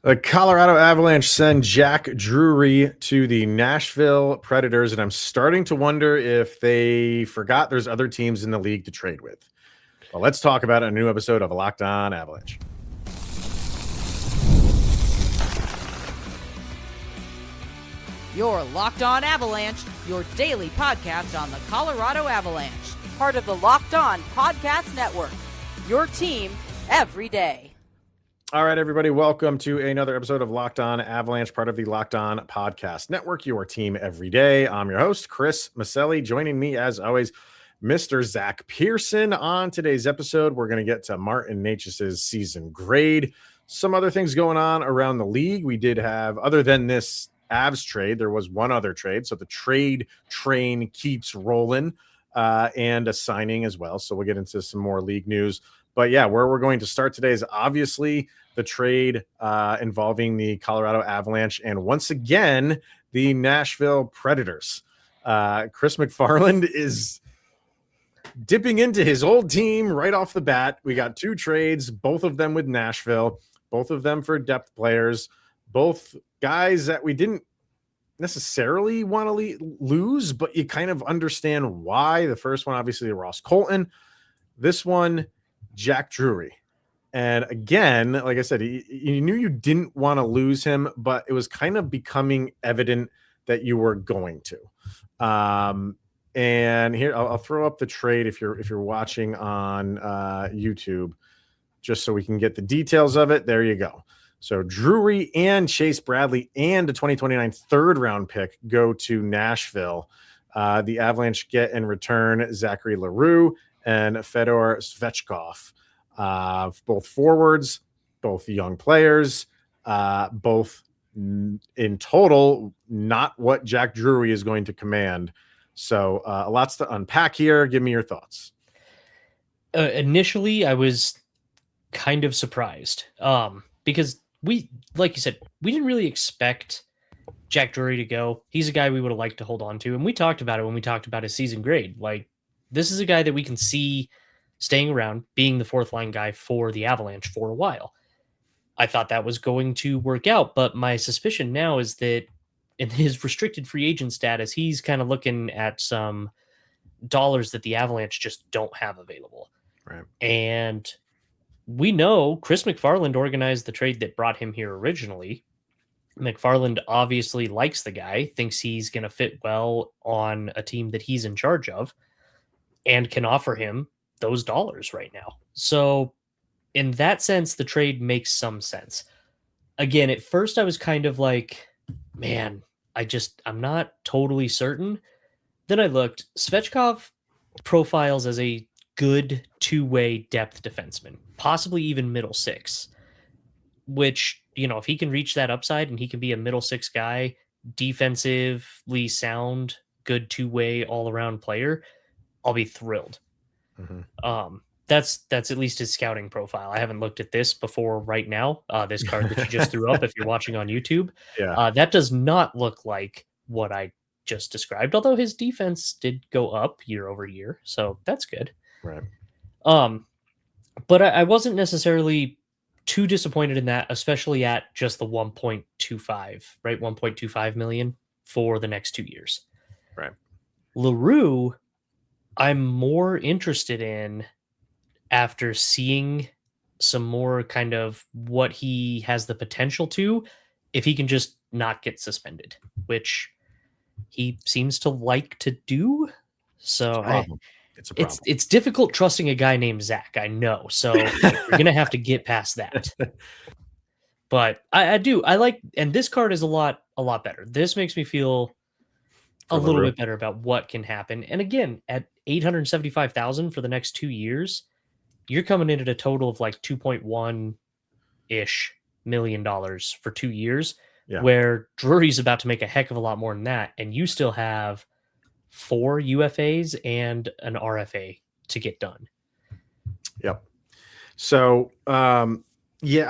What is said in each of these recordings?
The Colorado Avalanche send Jack Drury to the Nashville Predators, and I'm starting to wonder if they forgot there's other teams in the league to trade with. Well, let's talk about a new episode of Locked On Avalanche. Your Locked On Avalanche, your daily podcast on the Colorado Avalanche. Part of the Locked On Podcast Network, your team every day. All right, everybody, welcome to another episode of Locked On Avalanche, part of the Locked On Podcast Network, your team every day. I'm your host, Chris Micieli. Joining me, as always, Mr. Zach Pearson. On today's episode, we're going to get to Martin Nečas' season grade, some other things going on around the league. We did have, other than this Avs trade, there was one other trade, so the trade train keeps rolling, and a signing as well. So we'll get into some more league news. But yeah, where we're going to start today is obviously the trade involving the Colorado Avalanche and once again the Nashville Predators. Chris MacFarland is dipping into his old team right off the bat. We got two trades, both of them with Nashville, both of them for depth players, both guys that we didn't necessarily want to lose, but you kind of understand why. The first one, obviously, Ross Colton. This one, Jack Drury. And again, like I said, you knew you didn't want to lose him, but it was kind of becoming evident that you were going to. And here I'll throw up the trade if you're watching on YouTube, just so we can get the details of it. There you go. So Drury and Chase Bradley and a 2029 third round pick go to Nashville. The Avalanche get in return Zachary, LaRue, and Fedor, Svechkov. Both forwards, both young players, both in total, not what Jack Drury is going to command. So lots to unpack here. Give me your thoughts. Initially, I was kind of surprised because like you said, we didn't really expect Jack Drury to go. He's a guy we would have liked to hold on to. And we talked about it when we talked about his season grade. Like, this is a guy that we can see staying around, being the fourth line guy for the Avalanche for a while. I thought that was going to work out, but my suspicion now is that in his restricted free agent status, he's kind of looking at some dollars that the Avalanche just don't have available. Right. And we know Chris MacFarland organized the trade that brought him here originally. MacFarland obviously likes the guy, thinks he's going to fit well on a team that he's in charge of, and can offer him those dollars right now. So in that sense, the trade makes some sense. Again, at first I was kind of like, man, I'm not totally certain. Then I looked. Svechkov profiles as a good two-way depth defenseman, possibly even middle six, which, if he can reach that upside and he can be a middle six guy, defensively sound, good two-way all-around player, I'll be thrilled. Mm-hmm. That's at least his scouting profile. I haven't looked at this before right now. This card that you just threw up, if you're watching on YouTube, that does not look like what I just described. Although his defense did go up year over year, so that's good. Right. But I wasn't necessarily too disappointed in that, especially at just the 1.25, right? 1.25 million for the next 2 years. Right. LaRue, I'm more interested in after seeing some more kind of what he has the potential to, if he can just not get suspended, which he seems to like to do. So it's difficult trusting a guy named Zach, I know. So we're going to have to get past that. But I like, and this card is a lot better. This makes me feel a little bit better about what can happen. And again, at $875,000 for the next 2 years, you're coming in at a total of like $2.1-ish million for 2 years, where Drury's about to make a heck of a lot more than that. And you still have 4 UFAs and an RFA to get done. Yep. So, I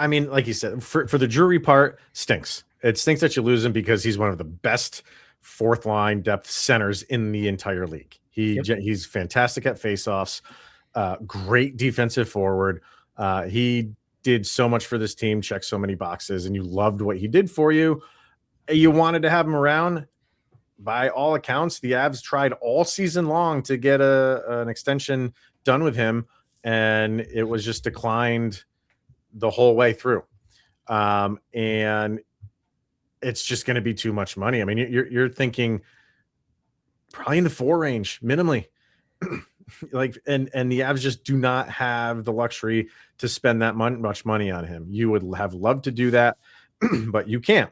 mean, like you said, for the Drury part, stinks. It stinks that you lose him because he's one of the best fourth line depth centers in the entire league. He's fantastic at faceoffs, great defensive forward. He did so much for this team, checked so many boxes, and you loved what he did for you. You wanted to have him around. By all accounts, the Avs tried all season long to get an extension done with him, and it was just declined the whole way through. And it's just going to be too much money. I mean, you're thinking probably in the 4 range minimally. Like, and the Avs just do not have the luxury to spend that much money on him. You would have loved to do that, but you can't.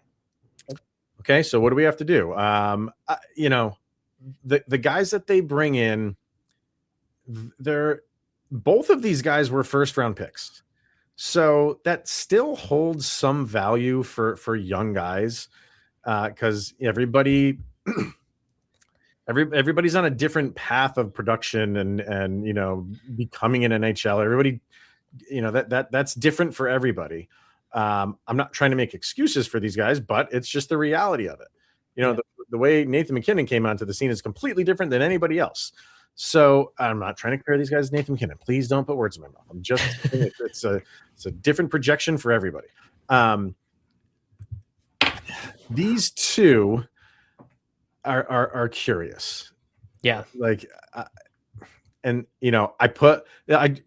Okay, so what do we have to do? You know, the guys that they bring in, both of these guys were first round picks. So that still holds some value for young guys, because everybody's on a different path of production and you know, becoming an NHL. Everybody, you know, that's different for everybody. I'm not trying to make excuses for these guys, but it's just the reality of it. You know, the way Nathan MacKinnon came onto the scene is completely different than anybody else. So I'm not trying to compare these guys to Nathan MacKinnon. Please don't put words in my mouth. I'm just it's a different projection for everybody. These two are curious. Yeah. Like, and you know,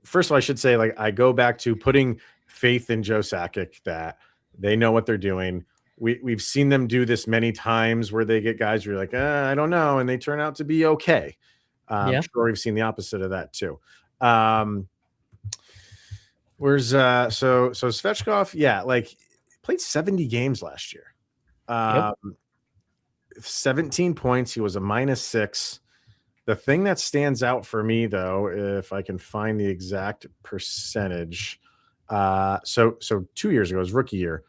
first of all, I should say, like, I go back to putting faith in Joe Sakic that they know what they're doing. We've seen them do this many times where they get guys who are like, I don't know, and they turn out to be okay. I'm sure we've seen the opposite of that too. Where's so Svechkov? Yeah, like played 70 games last year. 17 points. He was a -6. The thing that stands out for me, though, if I can find the exact percentage, so 2 years ago, his rookie year,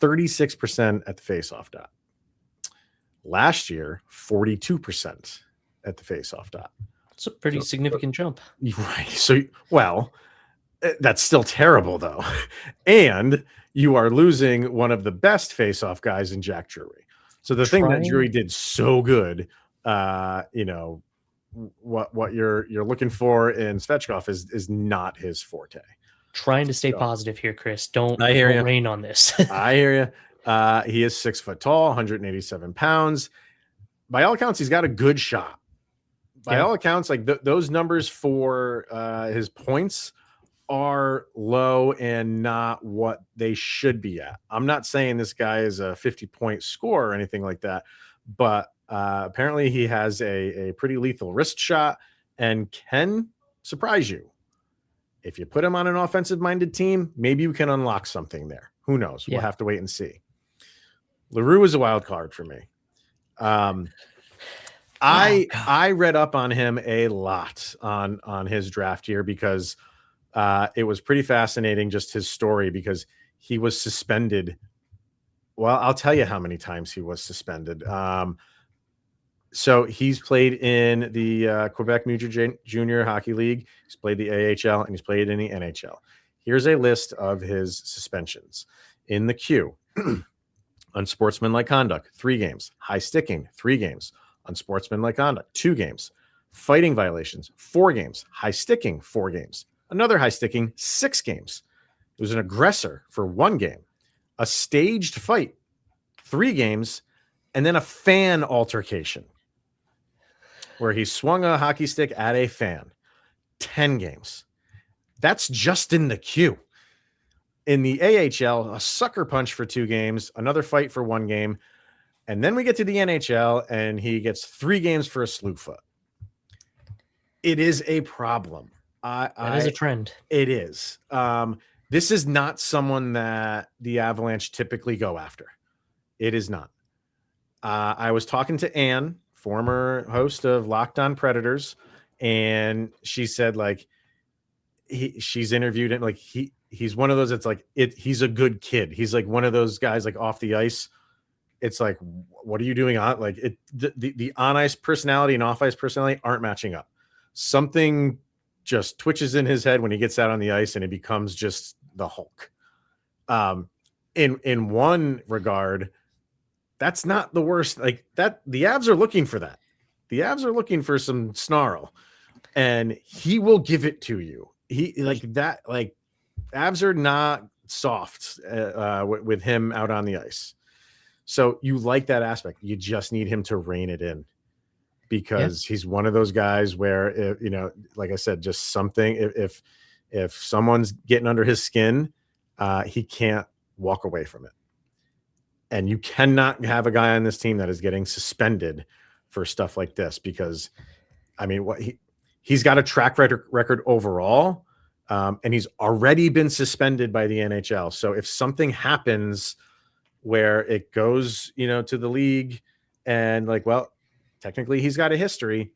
36% at the faceoff dot. Last year, 42% at the faceoff dot. It's a pretty significant jump. Right. So, well, that's still terrible, though. And you are losing one of the best faceoff guys in Jack Drury. So the thing that Drury did so good, you know, what you're looking for in Svechkov is not his forte. Trying to stay positive here, Chris. Don't you. rain on this. I hear you. He is 6 foot tall, 187 pounds. By all accounts, he's got a good shot. By all accounts, like those numbers for his points are low and not what they should be at. I'm not saying this guy is a 50-point scorer or anything like that, but apparently he has a pretty lethal wrist shot and can surprise you. If you put him on an offensive-minded team, maybe you can unlock something there. Who knows? We'll have to wait and see. LaRue is a wild card for me. I read up on him a lot on his draft year because it was pretty fascinating, just his story, because he was suspended. Well, I'll tell you how many times he was suspended. So he's played in the Quebec Major Junior Hockey League. He's played the AHL and he's played in the NHL. Here's a list of his suspensions. In the queue: unsportsmanlike conduct, 3 games; high sticking, 3 games; unsportsmanlike conduct, 2 games; fighting violations, 4 games; high sticking, 4 games; another high sticking, 6 games. It was an aggressor for 1 game; a staged fight, 3 games; and then a fan altercation where he swung a hockey stick at a fan, 10 games. That's just in the queue. In the AHL, a sucker punch for 2 games, another fight for 1 game. And then we get to the NHL and he gets 3 games for a slew foot. It is a problem. That is a trend. It is. This is not someone that the Avalanche typically go after. It is not. I was talking to Ann, former host of Locked On Predators, and she said, like, she's interviewed him. Like, he's one of those that's like, he's a good kid. He's like one of those guys, like, off the ice. It's like, what are you doing on? Like, the on ice personality and off ice personality aren't matching up. Something just twitches in his head when he gets out on the ice, and it becomes just the Hulk. In one regard, that's not the worst. Like that, the Avs are looking for that. The Avs are looking for some snarl, and he will give it to you. He like that. Like Avs are not soft with him out on the ice. So you like that aspect. You just need him to rein it in because he's one of those guys where, like I said, just something, if someone's getting under his skin, he can't walk away from it. And you cannot have a guy on this team that is getting suspended for stuff like this because, I mean, he's got a track record overall, and he's already been suspended by the NHL. So if something happens where it goes, to the league and like, well, technically he's got a history.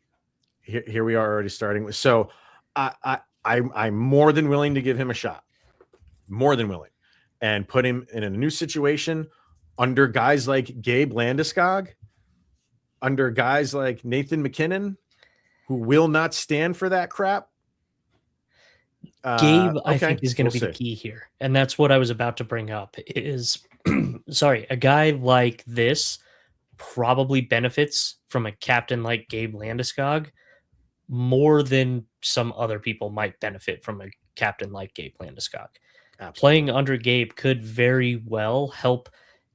Here we are already starting with. So I'm more than willing to give him a shot, more than willing, and put him in a new situation under guys like Gabe Landeskog, under guys like Nathan MacKinnon, who will not stand for that crap. Gabe, I think, is going to be the key here. And that's what I was about to bring up is, a guy like this probably benefits from a captain like Gabe Landeskog more than some other people might benefit from a captain like Gabe Landeskog. Absolutely. Playing under Gabe could very well help,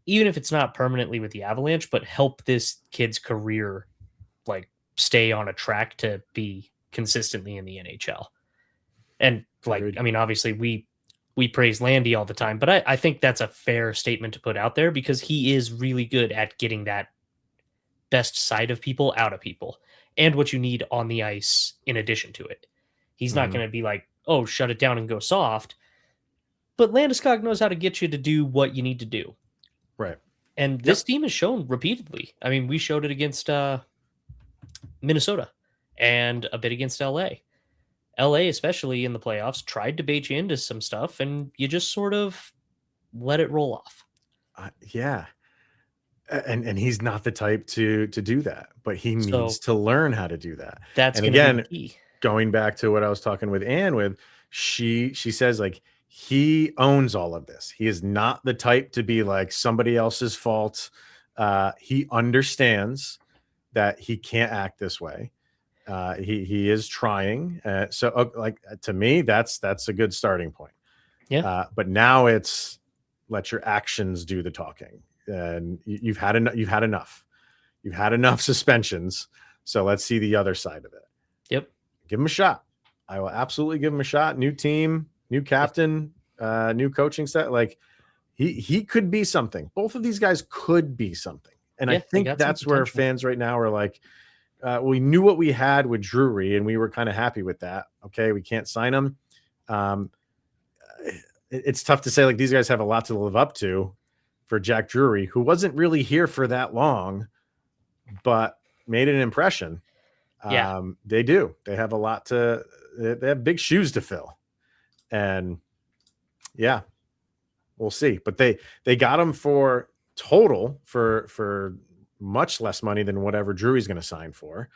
even if it's not permanently with the Avalanche, but help this kid's career like stay on a track to be consistently in the NHL. And obviously we praise Landy all the time, but I think that's a fair statement to put out there because he is really good at getting that best side of people out of people and what you need on the ice in addition to it. He's not going to be like, oh, shut it down and go soft. But Landeskog knows how to get you to do what you need to do. Right. And this team has shown repeatedly. I mean, we showed it against Minnesota and a bit against LA. LA, especially in the playoffs, tried to bait you into some stuff, and you just sort of let it roll off. Yeah. And he's not the type to do that, but he needs to learn how to do that. That's, and again, going back to what I was talking with Ann with, she says, like, he owns all of this. He is not the type to be like somebody else's fault. He understands that he can't act this way. He is trying. To me, that's a good starting point. Yeah. But now it's let your actions do the talking. And you've had enough. You've had enough suspensions. So let's see the other side of it. Yep. Give him a shot. I will absolutely give him a shot. New team, new captain, new coaching set. Like he could be something. Both of these guys could be something. And I think that's where fans right now are like, we knew what we had with Drury and we were kind of happy with that. Okay. We can't sign him. It's tough to say, like, these guys have a lot to live up to for Jack Drury, who wasn't really here for that long, but made an impression. Yeah. They do. They have a lot they have big shoes to fill. And yeah, we'll see. But they got him for total for much less money than whatever Drury's going to sign for,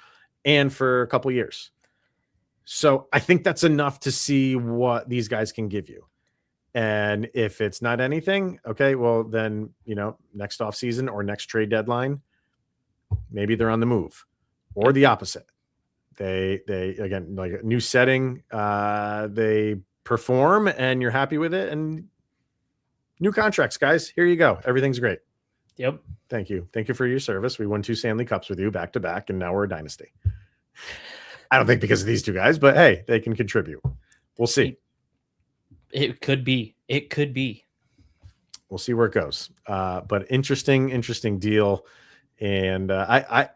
and for a couple years. So I think that's enough to see what these guys can give you. And if it's not anything, okay, well then, next offseason or next trade deadline, maybe they're on the move, or the opposite. They again, like a new setting, they perform and you're happy with it, and new contracts, guys. Here you go. Everything's great. Yep. Thank you. Thank you for your service. We won 2 Stanley Cups with you back to back, and now we're a dynasty. I don't think because of these two guys, but hey, they can contribute. We'll see. It could be. We'll see where it goes. But interesting deal. And I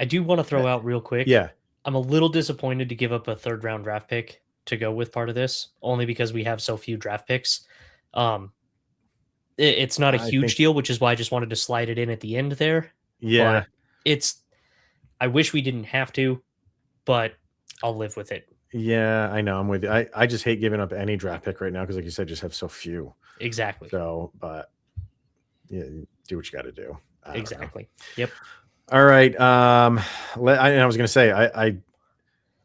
do want to throw out real quick. Yeah. I'm a little disappointed to give up a 3rd round draft pick to go with part of this, only because we have so few draft picks. It's not a huge deal, which is why I just wanted to slide it in at the end there. Yeah. But I wish we didn't have to, but I'll live with it. Yeah, I know. I'm with you. I just hate giving up any draft pick right now because, like you said, just have so few. Exactly. So, but yeah, do what you got to do. Exactly. Yep. All right. I was going to say, I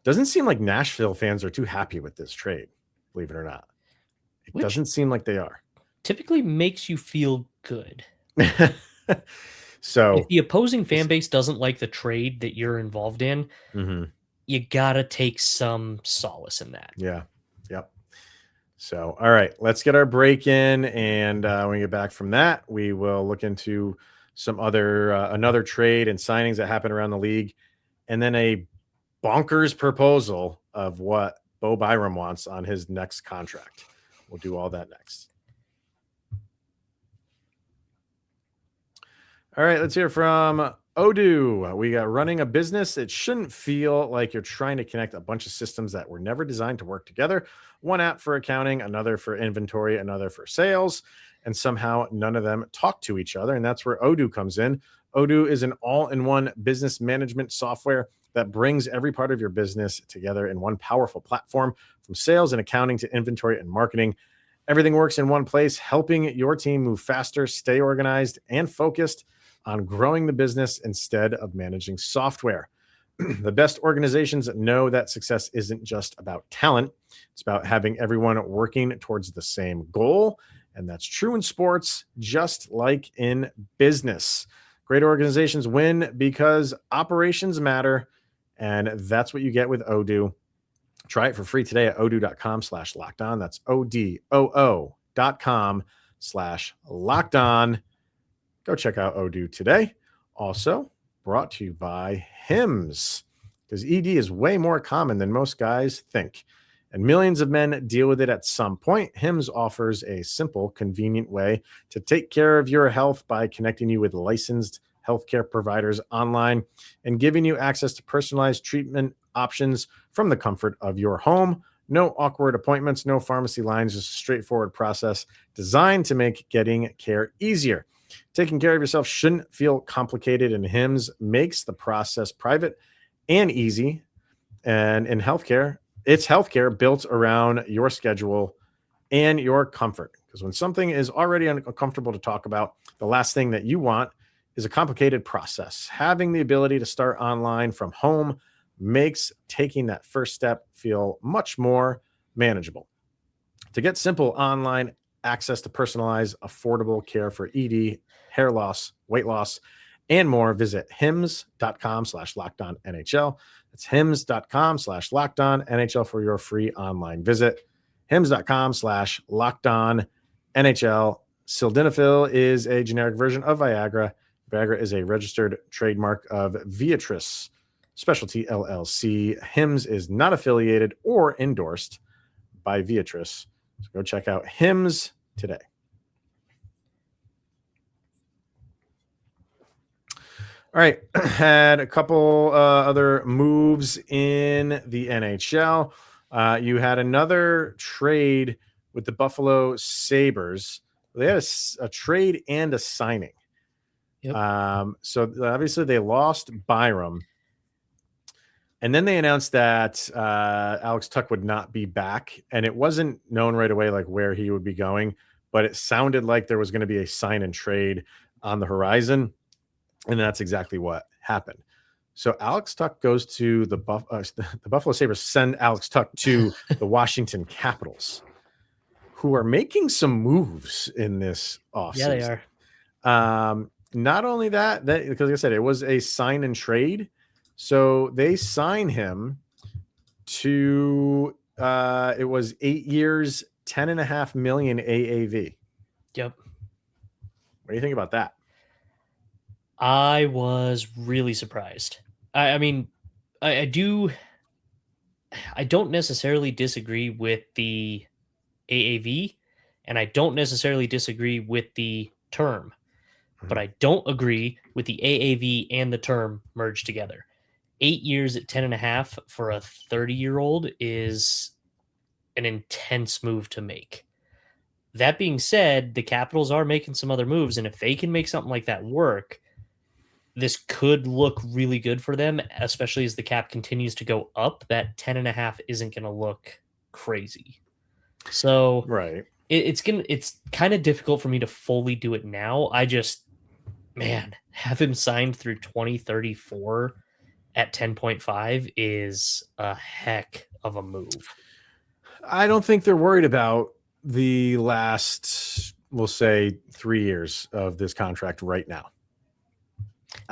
doesn't seem like Nashville fans are too happy with this trade, believe it or not. It doesn't seem like they are. Typically makes you feel good. So if the opposing fan base doesn't like the trade that you're involved in, you got to take some solace in that. Yeah. Yep. So, all right, let's get our break in. And when we get back from that, we will look into some other, another trade and signings that happened around the league. And then a bonkers proposal of what Bo Byram wants on his next contract. We'll do all that next. All right, let's hear from Odoo. We got running a business. It shouldn't feel like you're trying to connect a bunch of systems that were never designed to work together. One app for accounting, another for inventory, another for sales, and somehow none of them talk to each other. And that's where Odoo comes in. Odoo is an all-in-one business management software that brings every part of your business together in one powerful platform, from sales and accounting to inventory and marketing. Everything works in one place, helping your team move faster, stay organized, and focused on growing the business instead of managing software. The best organizations know that success isn't just about talent. It's about having everyone working towards the same goal. And that's true in sports, just like in business. Great organizations win because operations matter. And that's what you get with Odoo. Try it for free today at odoo.com/lockedon. That's odoo.com/lockedon. Go check out Odoo today. Also brought to you by HIMS, because ED is way more common than most guys think, and millions of men deal with it at some point. HIMS offers a simple, convenient way to take care of your health by connecting you with licensed healthcare providers online and giving you access to personalized treatment options from the comfort of your home. No awkward appointments, no pharmacy lines, just a straightforward process designed to make getting care easier. Taking care of yourself shouldn't feel complicated, and HIMS makes the process private and easy. And in healthcare, it's healthcare built around your schedule and your comfort. Because when something is already uncomfortable to talk about, the last thing that you want is a complicated process. Having the ability to start online from home makes taking that first step feel much more manageable. To get simple online access to personalized, affordable care for ED, hair loss, weight loss, and more, visit hims.com/lockedonnhl. That's hims.com/lockedonnhl for your free online visit. hims.com/lockedonnhl. Sildenafil is a generic version of Viagra. Viagra is a registered trademark of Viatris Specialty LLC. HIMS is not affiliated or endorsed by Viatris. So go check out HIMS today. All right. Had a couple other moves in the NHL. You had another trade with the Buffalo Sabres. They had a trade and a signing. Yep. So obviously they lost Byram. And then they announced that Alex Tuch would not be back. And it wasn't known right away like where he would be going, but it sounded like there was going to be a sign and trade on the horizon. And that's exactly what happened. So Alex Tuch goes to the Buffalo Sabres, send Alex Tuch to the Washington Capitals, who are making some moves in this offseason. Yeah, they are. Not only that, because like I said, it was a sign and trade. So they sign him to it was 8 years, $10.5 million AAV. Yep. What do you think about that? I was really surprised. I mean, I don't necessarily disagree with the AAV, and I don't necessarily disagree with the term, but I don't agree with the AAV and the term merged together. 8 years at 10.5 for a 30-year-old is an intense move to make. That being said, the Capitals are making some other moves, and if they can make something like that work, this could look really good for them, especially as the cap continues to go up. That 10.5 isn't going to look crazy. So right. It's kind of difficult for me to fully do it now. I just, have him signed through 2034 at 10.5 is a heck of a move. I don't think they're worried about the last, we'll say, 3 years of this contract right now.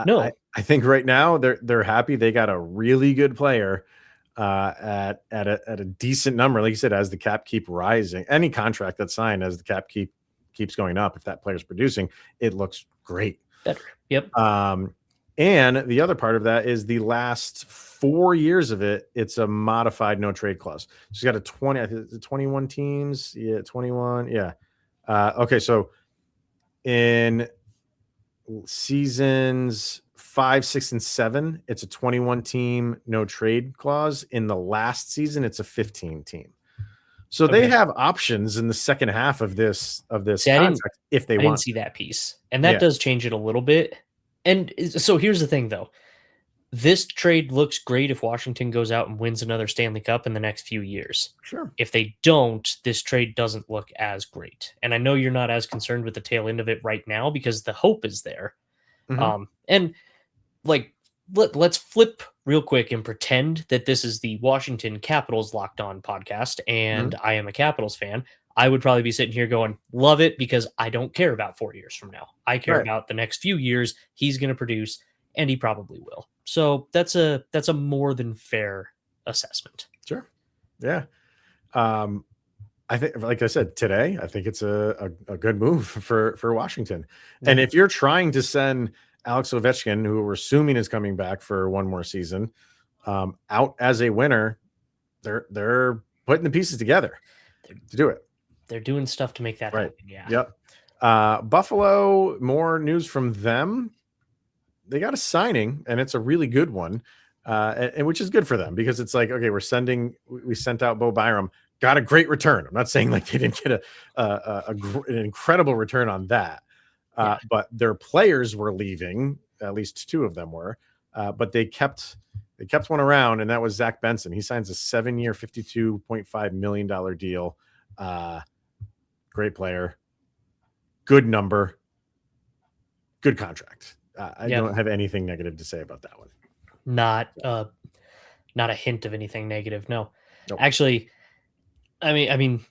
No, I think right now they're happy they got a really good player at a decent number. Like you said, as the cap keep rising, any contract that's signed as the cap keeps going up, if that player's producing, it looks great. Better. Yep. And the other part of that is the last 4 years of it, it's a modified no trade clause. She's got 21 teams. Yeah, 21. Yeah. Okay. So in seasons 5, 6, and 7, it's a 21 team no trade clause. In the last season, it's a 15 team. So they have options in the second half of this contract if they want. I didn't see that piece, and that does change it a little bit. And so here's the thing, though. This trade looks great if Washington goes out and wins another Stanley Cup in the next few years. Sure. If they don't, this trade doesn't look as great. And I know you're not as concerned with the tail end of it right now because the hope is there. Mm-hmm. And like, let's flip real quick and pretend that this is the Washington Capitals Locked On podcast, and I am a Capitals fan. I would probably be sitting here going, love it, because I don't care about 4 years from now. I care about the next few years. He's going to produce, and he probably will. So that's a more than fair assessment. Sure. Yeah. I think, like I said, today, I think it's a good move for Washington. And if you're trying to send Alex Ovechkin, who we're assuming is coming back for one more season, out as a winner, they're putting the pieces together to do it. They're doing stuff to make that happen. Yeah. Yep. Buffalo, more news from them. They got a signing, and it's a really good one, and which is good for them because it's like, okay, we sent out Bo Byram, got a great return. I'm not saying like they didn't get an incredible return on that, but their players were leaving. At least 2 of them were, but they kept one around, and that was Zach Benson. He signs a 7-year, $52.5 million deal. Great player, good number, good contract. I don't have anything negative to say about that one. Not a hint of anything negative. No, nope. Actually, I mean,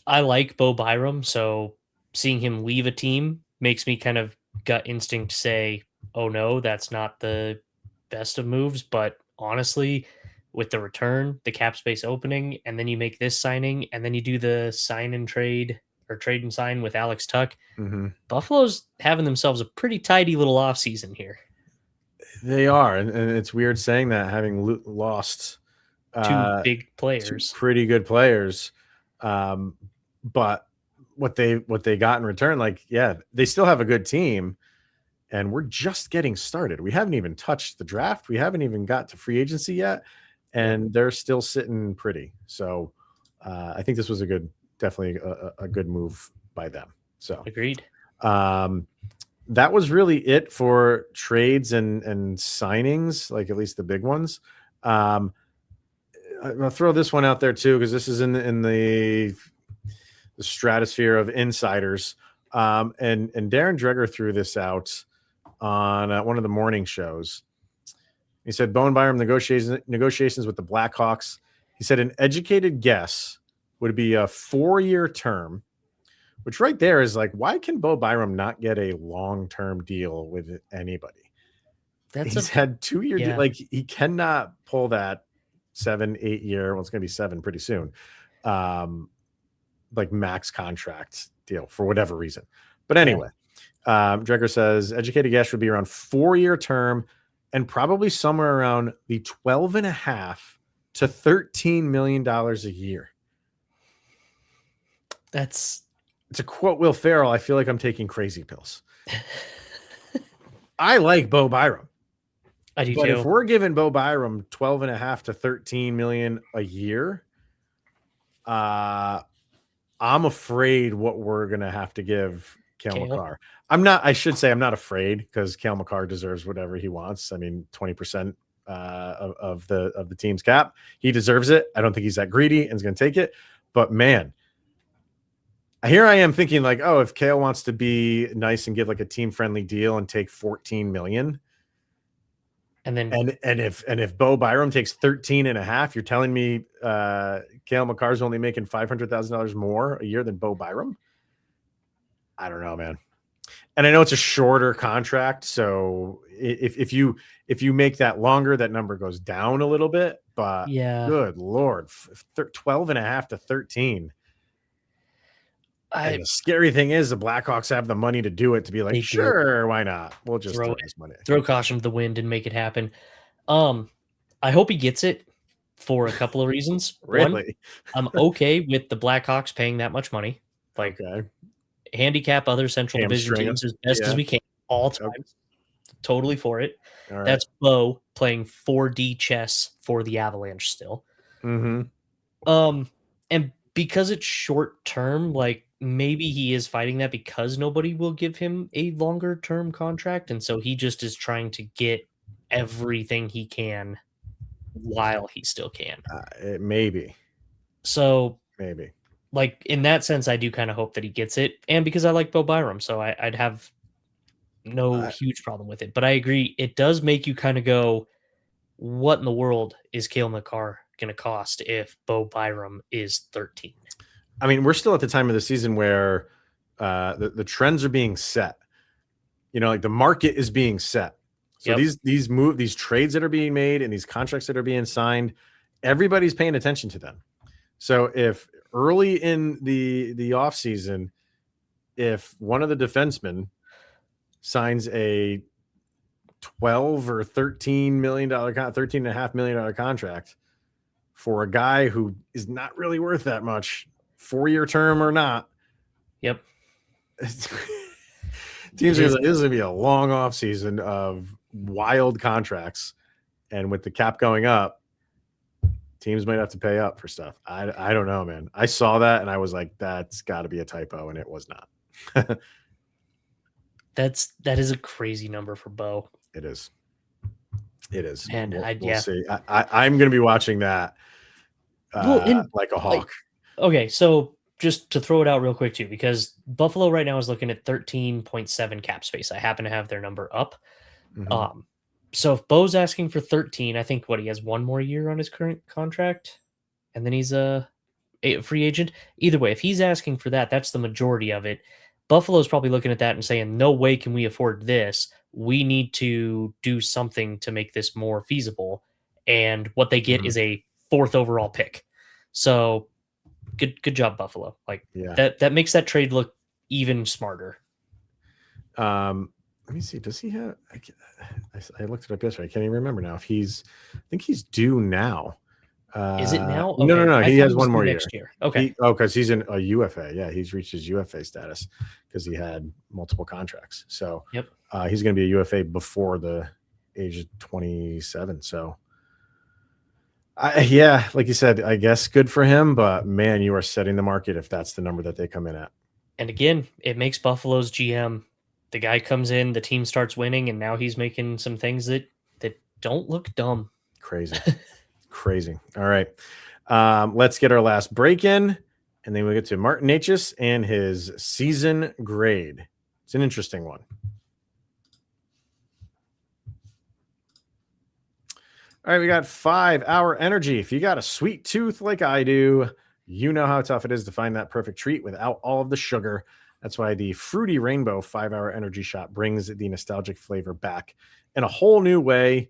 I like Bo Byram, so seeing him leave a team makes me kind of gut instinct say, oh no, that's not the best of moves. But honestly, with the return, the cap space opening, and then you make this signing, and then you do the sign and trade or trade and sign with Alex Tuch, Buffalo's having themselves a pretty tidy little offseason here. They are, and it's weird saying that, having lost 2 big players, 2 pretty good players. But what they got in return, like, they still have a good team, and we're just getting started. We haven't even touched the draft. We haven't even got to free agency yet, and they're still sitting pretty. So I think this was definitely a good move by them. So agreed. That was really it for trades and signings, like at least the big ones. I'll throw this one out there too, because this is in the stratosphere of insiders. And Darren Dreger threw this out on one of the morning shows. He said, Bo Byram negotiations with the Blackhawks. He said an educated guess would be a 4-year term, which right there is like, why can Bo Byram not get a long-term deal with anybody? He's had 2-year, like he cannot pull that 7-8 year. Well, it's going to be 7 pretty soon. Like max contract deal for whatever reason. But anyway, Dreger says educated guess would be around 4-year term and probably somewhere around the $12.5 to $13 million a year. It's a quote Will Ferrell. I feel like I'm taking crazy pills. I like Bo Byram. I do but too. If we're giving Bo Byram $12.5 to $13 million a year, I'm afraid what we're gonna have to give Cale Makar. I should say I'm not afraid, because Cale Makar deserves whatever he wants. I mean, 20% of the team's cap. He deserves it. I don't think he's that greedy and is going to take it. But man, here I am thinking like, oh, if Cale wants to be nice and give like a team friendly deal and take $14 million, and if Bo Byram takes 13.5, you're telling me Cale Makar's only making $500,000 more a year than Bo Byram? I don't know, man. And I know it's a shorter contract, so if you make that longer, that number goes down a little bit. But Yeah, good Lord, 12 and a half to 13. And I the scary thing is the Blackhawks have the money to do it, to be like, They do. sure, why not? We'll just Throw throw it. this money. throw caution to the wind and make it happen. I hope he gets it for a couple of reasons. One, Really? I'm okay with the Blackhawks paying that much money. Like, Okay. handicap other Central Division Hamstring teams it. as best as Yeah. we can all Okay. times. Totally for it. All right. That's Bo playing 4D chess for the Avalanche still. Mm-hmm. And because it's short term, like maybe he is fighting that because nobody will give him a longer term contract, and so he just is trying to get everything he can while he still can. Maybe. So, Maybe. like in that sense, I do kind of hope that he gets it, and because I like Bo Byram, so I'd have no huge problem with it. But I agree, it does make you kind of go, "What in the world is Cale Makar going to cost if Bo Byram is 13?" I mean, we're still at the time of the season where the trends are being set. You know, like the market is being set. So Yep. these trades that are being made and these contracts that are being signed, everybody's paying attention to them. So if early in the off season, if one of the defensemen signs a $12 or $13 million, $13.5 million contract for a guy who is not really worth that much, 4-year term or not. Yep. Teams are like, this is gonna be a long off season of wild contracts, and with the cap going up, teams might have to pay up for stuff. I don't know, man. I saw that and I was like, that's got to be a typo, and it was not. That is a crazy number for Bo. It is. It is. And we'll see. I'm going to be watching that like a hawk. Okay, so just to throw it out real quick too, because Buffalo right now is looking at 13.7 cap space. I happen to have their number up. Mm-hmm. So if Bo's asking for 13, I think he has one more year on his current contract, and then he's a free agent. Either way, if he's asking for that, that's the majority of it. Buffalo's probably looking at that and saying, no way can we afford this. We need to do something to make this more feasible. And what they get is a 4th overall pick. So good job, Buffalo. Like that makes that trade look even smarter. Let me see. Does he have? I looked it up yesterday. I can't even remember now. I think he's due now. Is it now? Okay. No. He has one more next year. Okay. Because he's in a UFA. Yeah, he's reached his UFA status because he had multiple contracts. So yep. He's going to be a UFA before the age of 27. So like you said, I guess good for him. But man, you are setting the market if that's the number that they come in at. And again, it makes Buffalo's GM. The guy comes in, the team starts winning, and now he's making some things that don't look dumb. Crazy. Crazy. All right. Let's get our last break in, and then we'll get to Martin Nečas and his season grade. It's an interesting one. All right, we got 5 Hour Energy. If you got a sweet tooth like I do, you know how tough it is to find that perfect treat without all of the sugar. That's why the Fruity Rainbow 5 Hour Energy Shot brings the nostalgic flavor back in a whole new way,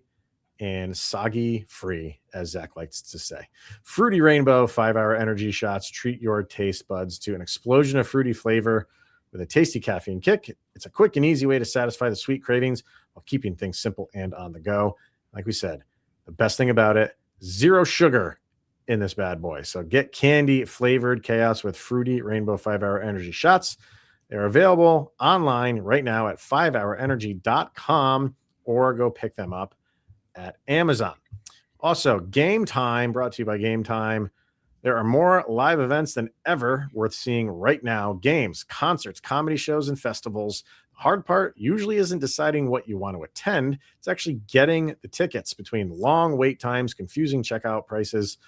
and soggy free, as Zach likes to say. Fruity Rainbow 5 Hour Energy Shots treat your taste buds to an explosion of fruity flavor with a tasty caffeine kick. It's a quick and easy way to satisfy the sweet cravings while keeping things simple and on the go. Like we said, the best thing about it, 0 sugar in this bad boy. So get candy flavored chaos with Fruity Rainbow 5 Hour Energy Shots. They're available online right now at 5hourenergy.com, or go pick them up at Amazon. Also, Game Time, brought to you by Game Time. There are more live events than ever worth seeing right now. Games, concerts, comedy shows, and festivals. The hard part usually isn't deciding what you want to attend. It's actually getting the tickets. Between long wait times, confusing checkout prices,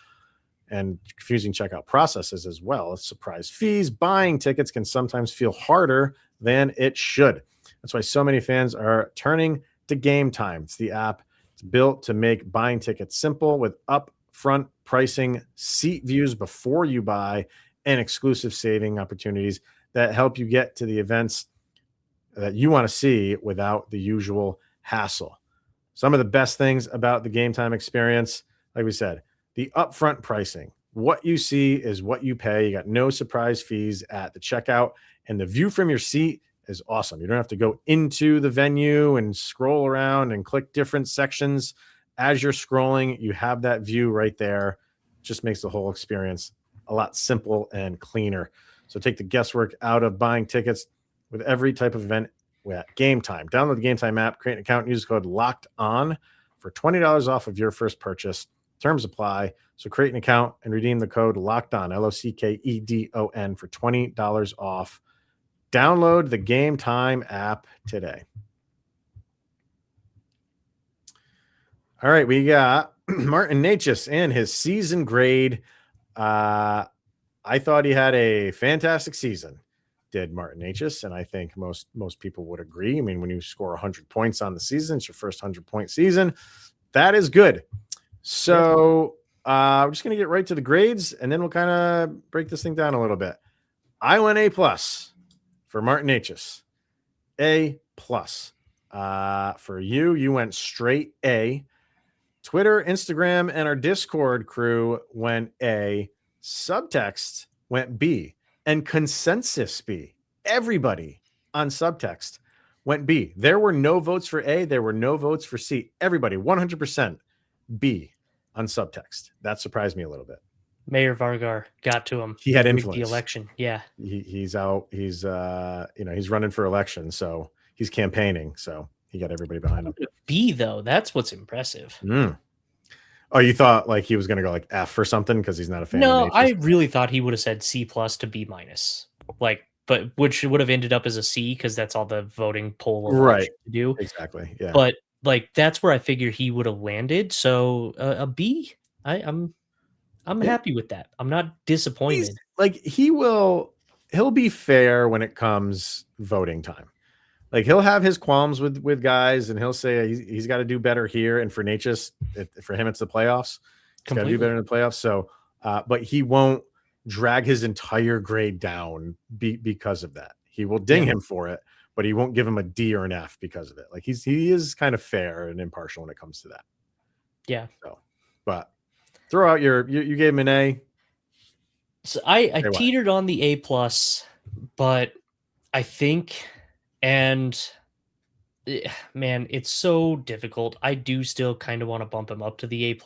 and confusing checkout processes as well, surprise fees, buying tickets can sometimes feel harder than it should. That's why so many fans are turning to Game Time. It's the app. It's built to make buying tickets simple with upfront pricing, seat views before you buy, and exclusive saving opportunities that help you get to the events that you want to see without the usual hassle. Some of the best things about the Game Time experience, like we said, the upfront pricing. What you see is what you pay. You got no surprise fees at the checkout, and the view from your seat is awesome. You don't have to go into the venue and scroll around and click different sections. As you're scrolling, you have that view right there. Just makes the whole experience a lot simple and cleaner. So take the guesswork out of buying tickets with every type of event at Game Time. Download the Game Time app, create an account, and use code LOCKEDON for $20 off of your first purchase. Terms apply. So create an account and redeem the code LOCKEDON, LOCKEDON, for $20 off. Download the Game Time app today. All right, we got Martin Nečas and his season grade. I thought he had a fantastic season, did Martin Nečas, and I think most people would agree. I mean, when you score 100 points on the season, it's your first 100-point season. That is good. So we're just going to get right to the grades, and then we'll kind of break this thing down a little bit. I went A+ for Martin Nečas. A+. For you went straight A. Twitter, Instagram, and our Discord crew went A. Subtext went B. And consensus B. Everybody on subtext went B. There were no votes for A. There were no votes for C. Everybody, 100% B on subtext. That surprised me a little bit. Mayor Vargar got to him. He had influence. The election. Yeah. He's out. He's he's running for election, so he's campaigning. So he got everybody behind him. B though, that's what's impressive. Oh, you thought like he was going to go like F or something because he's not a fan? No, I really thought he would have said C+ to B-, like, but which would have ended up as a C because that's all the voting poll right to do. Exactly. Yeah. But like that's where I figure he would have landed. So a B. I'm happy with that. I'm not disappointed. He'll be fair when it comes voting time. Like he'll have his qualms with guys, and he'll say he's got to do better here. And for Nečas, for him, it's the playoffs. He's got to do better in the playoffs. So, but he won't drag his entire grade down because of that. He will ding him for it, but he won't give him a D or an F because of it. Like he is kind of fair and impartial when it comes to that. Yeah. So, but throw out you gave him an A. So I teetered on the A+, but I think. And man, it's so difficult. I do still kind of want to bump him up to the A+,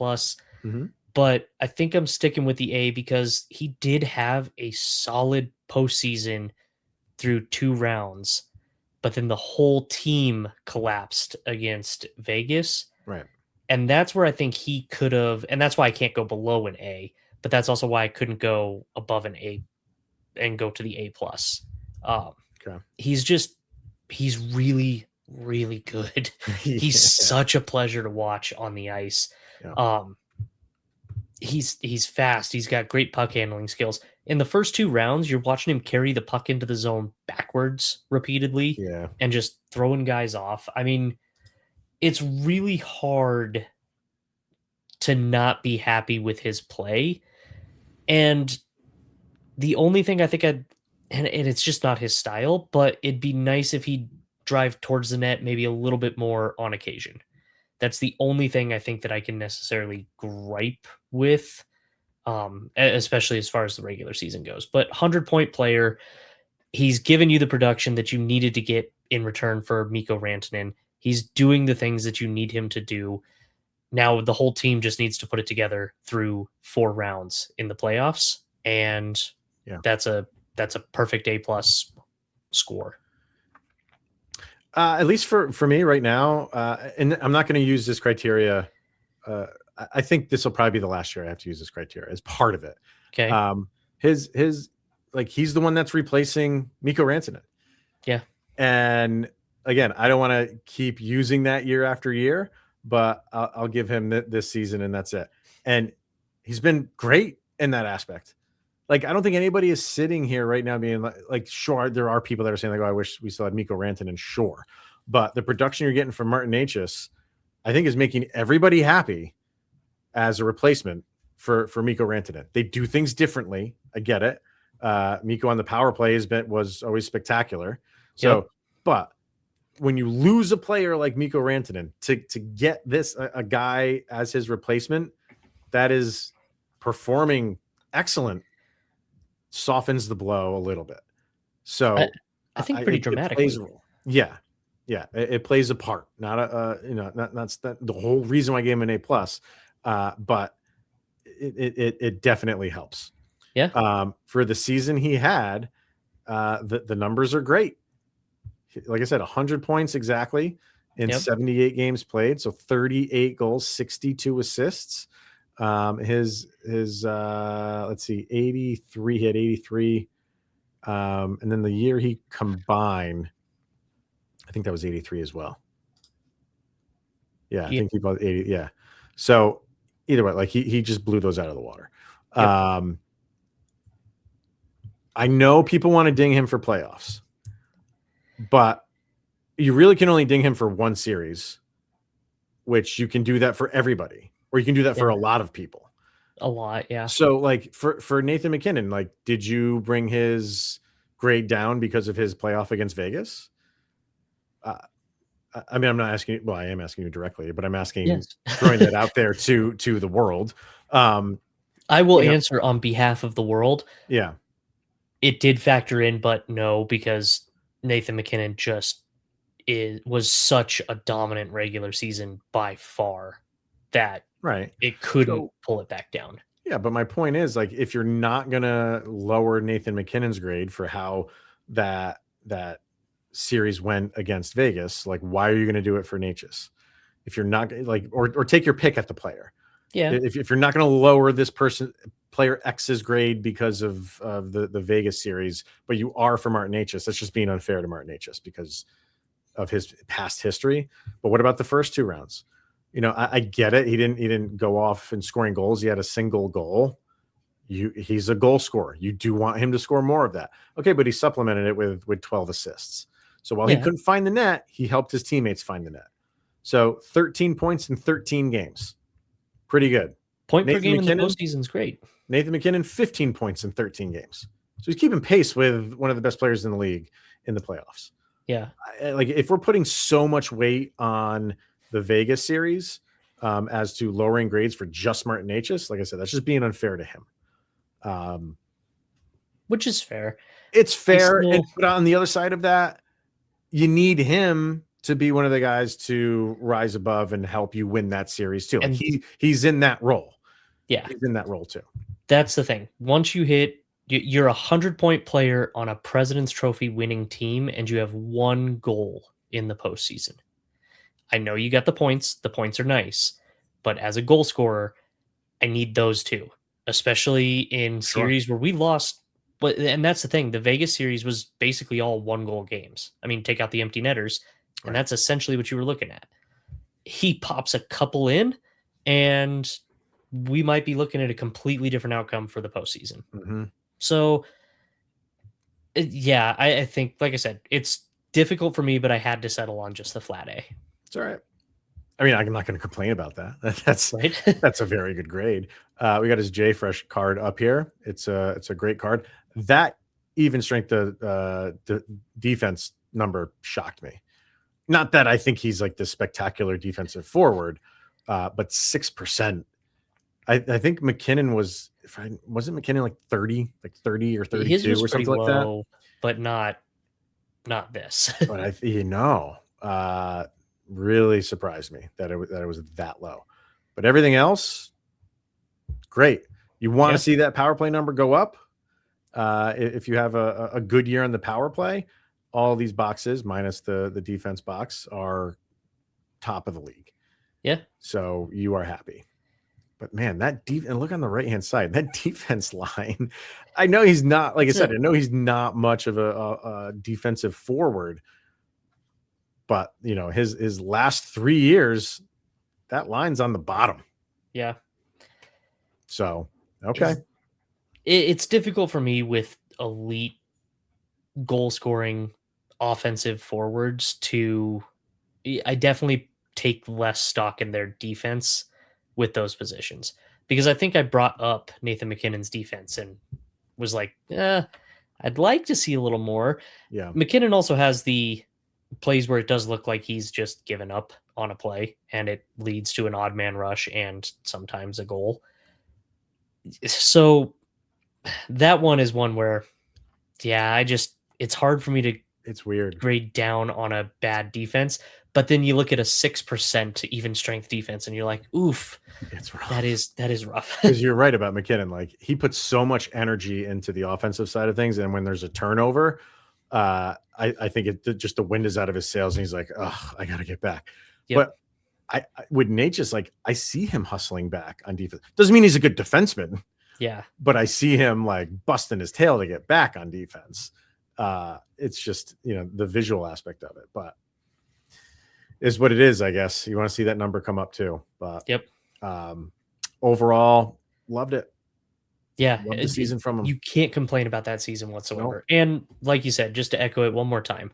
but I think I'm sticking with the A because he did have a solid postseason through 2 rounds, but then the whole team collapsed against Vegas. Right. And that's where I think he could have, and that's why I can't go below an A, but that's also why I couldn't go above an A and go to the A+. Okay. He's really, really good. He's such a pleasure to watch on the ice. Yeah. He's fast. He's got great puck handling skills. In the first 2 rounds, you're watching him carry the puck into the zone backwards repeatedly and just throwing guys off. I mean, it's really hard to not be happy with his play. And the only thing I think and it's just not his style, but it'd be nice if he'd drive towards the net maybe a little bit more on occasion. That's the only thing I think that I can necessarily gripe with, especially as far as the regular season goes. But 100-point player, he's given you the production that you needed to get in return for Mikko Rantanen. He's doing the things that you need him to do. Now the whole team just needs to put it together through 4 rounds in the playoffs, and that's a perfect A+ score. At least for me right now, and I'm not going to use this criteria. I think this will probably be the last year I have to use this criteria as part of it. Okay. His he's the one that's replacing Mikko Rantanen. Yeah. And again, I don't want to keep using that year after year, but I'll give him this season, and that's it. And he's been great in that aspect. Like, I don't think anybody is sitting here right now being like, sure, there are people that are saying like, oh, I wish we still had Mikko Rantanen, sure. But the production you're getting from Martin Nečas, I think, is making everybody happy as a replacement for Mikko Rantanen. They do things differently. I get it. Mikko on the power play was always spectacular. So, but when you lose a player like Mikko Rantanen to get this a guy as his replacement that is performing excellent softens the blow a little bit. So I think pretty dramatically. It plays a role. Yeah. It plays a part. Not that's the whole reason why I gave him an A+. But it definitely helps. Yeah. For the season he had, the numbers are great. Like I said, 100 points exactly in 78 games played. So 38 goals, 62 assists. His let's see, 83, he had 83. And then the year he combined, I think that was 83 as well. Yeah, I think he bought 80. Yeah. So either way, like he just blew those out of the water. Yep. I know people want to ding him for playoffs, but you really can only ding him for one series, which you can do that for everybody, or you can do that for a lot of people. A lot, yeah. So like for Nathan MacKinnon, like, did you bring his grade down because of his playoff against Vegas? I mean, I'm not asking you, well, I am asking you directly, but I'm asking, throwing that out there to the world. I will answer on behalf of the world. Yeah. It did factor in, but no, because Nathan MacKinnon just was such a dominant regular season by far that it couldn't pull it back down. Yeah, but my point is, like, if you're not gonna lower Nathan MacKinnon's grade for how that series went against Vegas, like, why are you gonna do it for Nečas? If you're not like, or take your pick at the player. Yeah. If you're not gonna lower this player X's grade because of the Vegas series, but you are for Martin Nečas, that's just being unfair to Martin Nečas because of his past history. But what about the first two rounds? You know, I get it. He didn't go off in scoring goals. He had a single goal. He's a goal scorer. You do want him to score more of that. Okay, but he supplemented it with 12 assists. So while he couldn't find the net, he helped his teammates find the net. So 13 points in 13 games. Pretty good. Point per game in the postseason is great. Nathan MacKinnon, 15 points in 13 games. So he's keeping pace with one of the best players in the league in the playoffs. Yeah. Like, if we're putting so much weight on the Vegas series as to lowering grades for just Martin Nečas, like I said, that's just being unfair to him. Which is fair. It's fair. But on the other side of that, you need him to be one of the guys to rise above and help you win that series too. Like, he's in that role. Yeah. He's in that role too. That's the thing. Once you hit, you're a 100-point player on a President's Trophy winning team, and you have one goal in the postseason. I know you got the points. The points are nice. But as a goal scorer, I need those two, especially in series where we lost. But and that's the thing. The Vegas series was basically all one-goal games. I mean, take out the empty netters, and that's essentially what you were looking at. He pops a couple in, and we might be looking at a completely different outcome for the postseason. Mm-hmm. So, yeah, I think, like I said, it's difficult for me, but I had to settle on just the flat A. It's all right. I mean, I'm not going to complain about that. That's right. That's a very good grade. We got his J Fresh card up here. It's a great card. That even strength the defense number shocked me. Not that I think he's like this spectacular defensive forward, but 6%. I think MacKinnon wasn't MacKinnon like 30 or 32 or something like that, but not this. But really surprised me that it was that low. But everything else, great. You want to see that power play number go up. If you have a good year on the power play, all these boxes minus the defense box are top of the league. Yeah. So you are happy. But man, and look on the right-hand side, that defense line. I know he's not, like I said, I know he's not much of a defensive forward, but you know, his last 3 years, that line's on the bottom. Yeah. So, okay. It's difficult for me with elite goal scoring offensive forwards I definitely take less stock in their defense with those positions, because I think I brought up Nathan MacKinnon's defense and was like, I'd like to see a little more. Yeah. MacKinnon also has the plays where it does look like he's just given up on a play and it leads to an odd man rush and sometimes a goal. So that one is one where, yeah, it's hard for me to It's weird. grade down on a bad defense. But then you look at a 6% even strength defense and you're like, oof, It's rough. that is rough. Because you're right about MacKinnon. Like, he puts so much energy into the offensive side of things. And when there's a turnover, I think just the wind is out of his sails and he's like, oh, I got to get back. Yep. But I with Nečas, like, I see him hustling back on defense. Doesn't mean he's a good defenseman. Yeah. But I see him like busting his tail to get back on defense. It's just, the visual aspect of it, but is what it is, I guess. You want to see that number come up too. But yep. Overall, loved it. Yeah. Loved the season from him. You can't complain about that season whatsoever. Nope. And like you said, just to echo it one more time,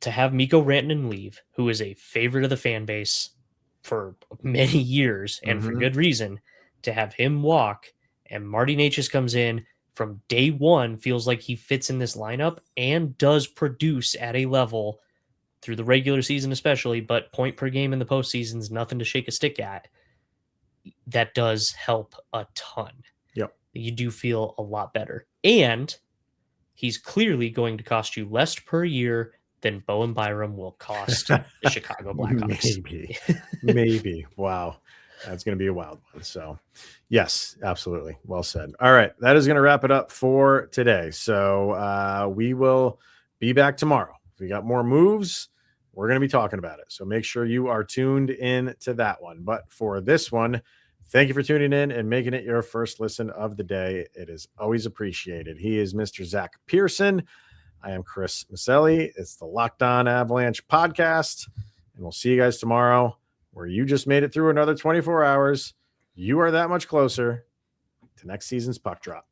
to have Mikko Rantanen leave, who is a favorite of the fan base for many years and for good reason, to have him walk and Martin Nečas comes in from day one, feels like he fits in this lineup and does produce at a level through the regular season especially, but point per game in the postseason is nothing to shake a stick at. That does help a ton. Yep. You do feel a lot better. And he's clearly going to cost you less per year than Bo Byram will cost the Chicago Blackhawks. Maybe. Wow. That's going to be a wild one. So, yes, absolutely. Well said. All right. That is going to wrap it up for today. So, we will be back tomorrow. If we got more moves, we're going to be talking about it. So, make sure you are tuned in to that one. But for this one, thank you for tuning in and making it your first listen of the day. It is always appreciated. He is Mr. Zach Pearson. I am Chris Micieli. It's the Locked On Avalanche podcast. And we'll see you guys tomorrow, where you just made it through another 24 hours. You are that much closer to next season's puck drop.